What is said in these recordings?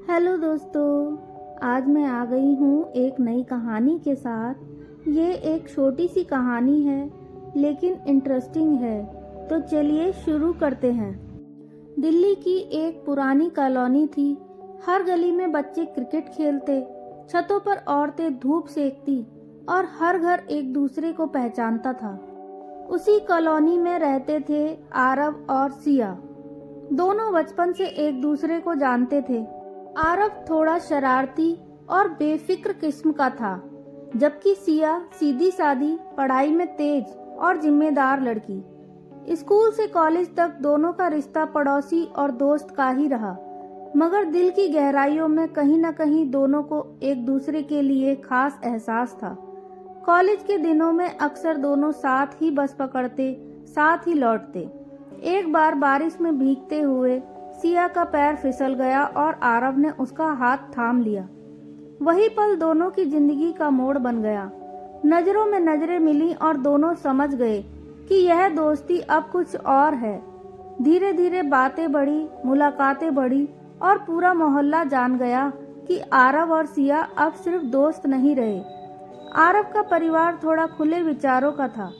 Hello दोस्तों, आज मैं आ गई हूँ एक नई कहानी के साथ। ये एक छोटी सी कहानी है लेकिन इंटरेस्टिंग है, तो चलिए शुरू करते हैं। दिल्ली की एक पुरानी कॉलोनी थी। हर गली में बच्चे क्रिकेट खेलते, छतों पर औरतें धूप सेकती और हर घर एक दूसरे को पहचानता था। उसी कॉलोनी में रहते थे आरव और सिया। दोनों बचपन से एक दूसरे को जानते थे। आरव थोड़ा शरारती और बेफिक्र किस्म का था, जबकि सिया सीधी सादी, पढ़ाई में तेज और जिम्मेदार लड़की। स्कूल से कॉलेज तक दोनों का रिश्ता पड़ोसी और दोस्त का ही रहा, मगर दिल की गहराइयों में कहीं न कहीं दोनों को एक दूसरे के लिए खास एहसास था। कॉलेज के दिनों में अक्सर दोनों साथ ही बस पकड़ते, साथ ही लौटते। एक बार बारिश में भीगते हुए सिया का पैर फिसल गया और आरव ने उसका हाथ थाम लिया। वही पल दोनों की जिंदगी का मोड़ बन गया। नजरों में नजरें मिली और दोनों समझ गए कि यह दोस्ती अब कुछ और है। धीरे धीरे बातें बढ़ी, मुलाकातें बढ़ी और पूरा मोहल्ला जान गया कि आरव और सिया अब सिर्फ दोस्त नहीं रहे। आरव का परिवार थोड़ा खुले विचारों का था,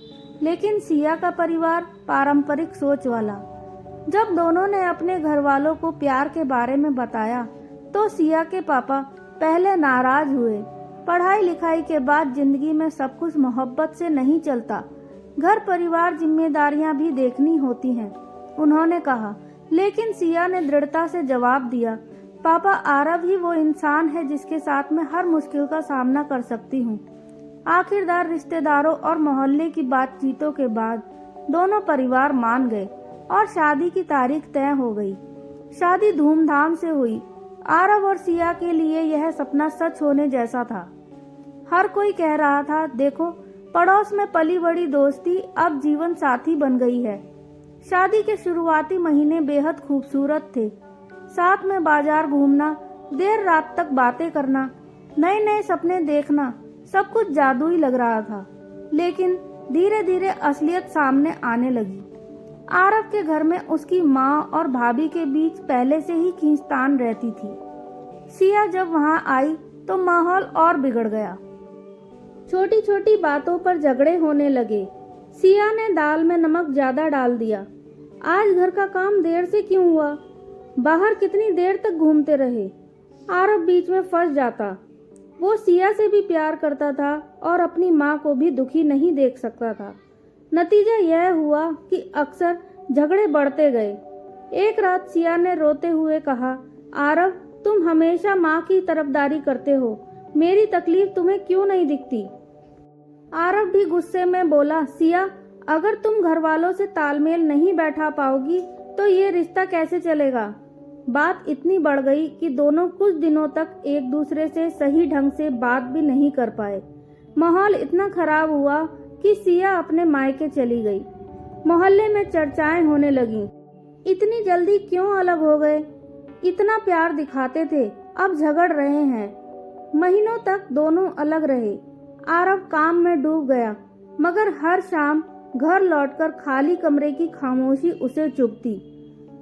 लेकिन सिया का परिवार पारंपरिक सोच वाला। जब दोनों ने अपने घर वालों को प्यार के बारे में बताया तो सिया के पापा पहले नाराज हुए। पढ़ाई लिखाई के बाद जिंदगी में सब कुछ मोहब्बत से नहीं चलता, घर परिवार जिम्मेदारियां भी देखनी होती हैं, उन्होंने कहा। लेकिन सिया ने दृढ़ता से जवाब दिया, पापा, आरव ही वो इंसान है जिसके साथ मैं हर मुश्किल का सामना कर सकती हूँ। आखिरकार रिश्तेदारों और मोहल्ले की बातचीतों के बाद दोनों परिवार मान गए और शादी की तारीख तय हो गई। शादी धूमधाम से हुई। आरव और सिया के लिए यह सपना सच होने जैसा था। हर कोई कह रहा था, देखो, पड़ोस में पली बड़ी दोस्ती अब जीवन साथी बन गई है। शादी के शुरुआती महीने बेहद खूबसूरत थे। साथ में बाजार घूमना, देर रात तक बातें करना, नए नए सपने देखना, सब कुछ जादुई लग रहा था। लेकिन धीरे धीरे असलियत सामने आने लगी। आरव के घर में उसकी माँ और भाभी के बीच पहले से ही खींचतान रहती थी। सिया जब वहाँ आई तो माहौल और बिगड़ गया। छोटी छोटी बातों पर झगड़े होने लगे। सिया ने दाल में नमक ज्यादा डाल दिया। आज घर का काम देर से क्यों हुआ? बाहर कितनी देर तक घूमते रहे? आरव बीच में फंस जाता। वो सिया से भी प्यार करता था और अपनी माँ को भी दुखी नहीं देख सकता था। नतीजा यह हुआ कि अक्सर झगड़े बढ़ते गए। एक रात सिया ने रोते हुए कहा, आरव, तुम हमेशा माँ की तरफदारी करते हो, मेरी तकलीफ तुम्हें क्यों नहीं दिखती? आरव भी गुस्से में बोला, सिया, अगर तुम घर वालों से तालमेल नहीं बैठा पाओगी तो ये रिश्ता कैसे चलेगा? बात इतनी बढ़ गई कि दोनों कुछ दिनों तक एक दूसरे से सही ढंग से बात भी नहीं कर पाए। माहौल इतना खराब हुआ कि सिया अपने मायके चली गई। मोहल्ले में चर्चाएं होने लगीं। इतनी जल्दी क्यों अलग हो गए? इतना प्यार दिखाते थे, अब झगड़ रहे हैं। महीनों तक दोनों अलग रहे। आरव काम में डूब गया, मगर हर शाम घर लौटकर खाली कमरे की खामोशी उसे चुभती।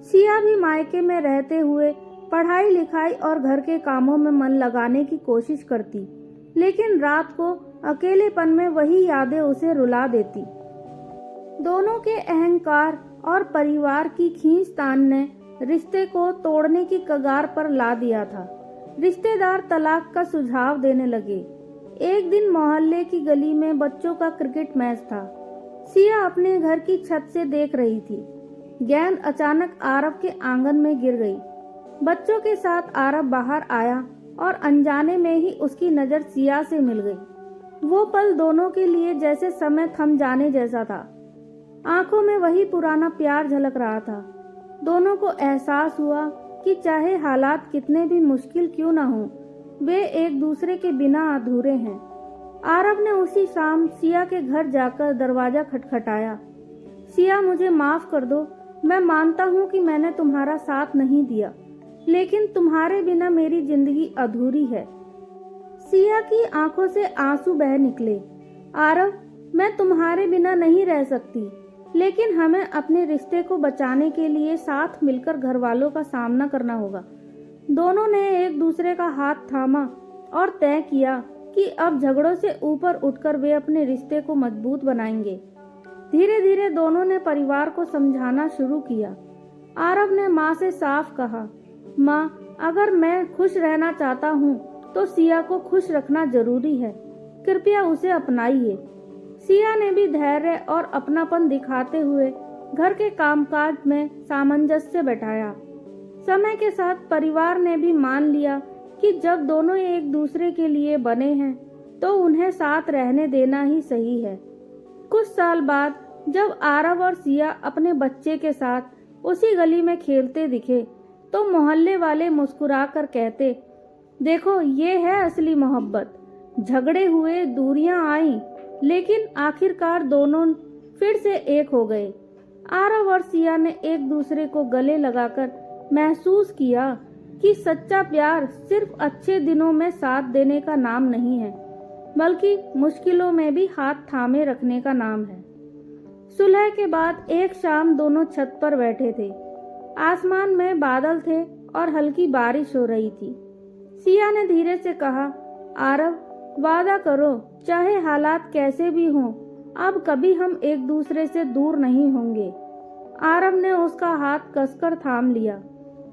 सिया भी मायके में रहते हुए पढ़ाई लिखाई और घर के कामों में मन लगाने की कोशिश करती, लेकिन रात को अकेलेपन में वही यादें उसे रुला देती। दोनों के अहंकार और परिवार की खींचतान ने रिश्ते को तोड़ने की कगार पर ला दिया था। रिश्तेदार तलाक का सुझाव देने लगे। एक दिन मोहल्ले की गली में बच्चों का क्रिकेट मैच था। सिया अपने घर की छत से देख रही थी। गेंद अचानक आरव के आंगन में गिर गई। बच्चों के साथ आरव बाहर आया और अनजाने में ही उसकी नजर सिया से मिल गई। वो पल दोनों के लिए जैसे समय थम जाने जैसा था। आंखों में वही पुराना प्यार झलक रहा था। दोनों को एहसास हुआ कि चाहे हालात कितने भी मुश्किल क्यों न हो, वे एक दूसरे के बिना अधूरे हैं। आरव ने उसी शाम सिया के घर जाकर दरवाजा खटखटाया। सिया, मुझे माफ कर दो, मैं मानता हूँ कि मैंने तुम्हारा साथ नहीं दिया, लेकिन तुम्हारे बिना मेरी जिंदगी अधूरी है। सिया की आंखों से आंसू बह निकले। आरव, मैं तुम्हारे बिना नहीं रह सकती, लेकिन हमें अपने रिश्ते को बचाने के लिए साथ मिलकर घर वालों का सामना करना होगा। दोनों ने एक दूसरे का हाथ थामा और तय किया कि अब झगड़ों से ऊपर उठकर वे अपने रिश्ते को मजबूत बनाएंगे। धीरे धीरे दोनों ने परिवार को समझाना शुरू किया। आरव ने माँ से साफ कहा, माँ, अगर मैं खुश रहना चाहता हूँ तो सिया को खुश रखना जरूरी है, कृपया उसे अपनाइए। सिया ने भी धैर्य और अपनापन दिखाते हुए घर के कामकाज में सामंजस्य बैठाया। समय के साथ परिवार ने भी मान लिया कि जब दोनों एक दूसरे के लिए बने हैं तो उन्हें साथ रहने देना ही सही है। कुछ साल बाद जब आरव और सिया अपने बच्चे के साथ उसी गली में खेलते दिखे तो मोहल्ले वाले मुस्कुराकर कहते, देखो ये है असली मोहब्बत। झगड़े हुए, दूरियां आईं, लेकिन आखिरकार दोनों फिर से एक हो गए। आरव और सिया ने एक दूसरे को गले लगाकर महसूस किया कि सच्चा प्यार सिर्फ अच्छे दिनों में साथ देने का नाम नहीं है, बल्कि मुश्किलों में भी हाथ थामे रखने का नाम है। सुलह के बाद एक शाम दोनों छत पर बैठे थे। आसमान में बादल थे और हल्की बारिश हो रही थी। सिया ने धीरे से कहा, आरव, वादा करो, चाहे हालात कैसे भी हों, अब कभी हम एक दूसरे से दूर नहीं होंगे। आरव ने उसका हाथ कसकर थाम लिया।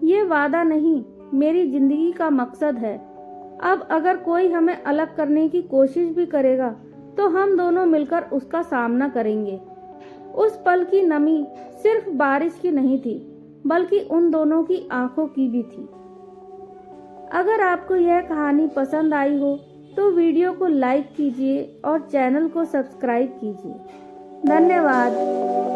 ये वादा नहीं, मेरी जिंदगी का मकसद है। अब अगर कोई हमें अलग करने की कोशिश भी करेगा तो हम दोनों मिलकर उसका सामना करेंगे। उस पल की नमी सिर्फ बारिश की नहीं थी, बल्कि उन दोनों की आंखों की भी थी। अगर आपको यह कहानी पसंद आई हो तो वीडियो को लाइक कीजिए और चैनल को सब्सक्राइब कीजिए। धन्यवाद।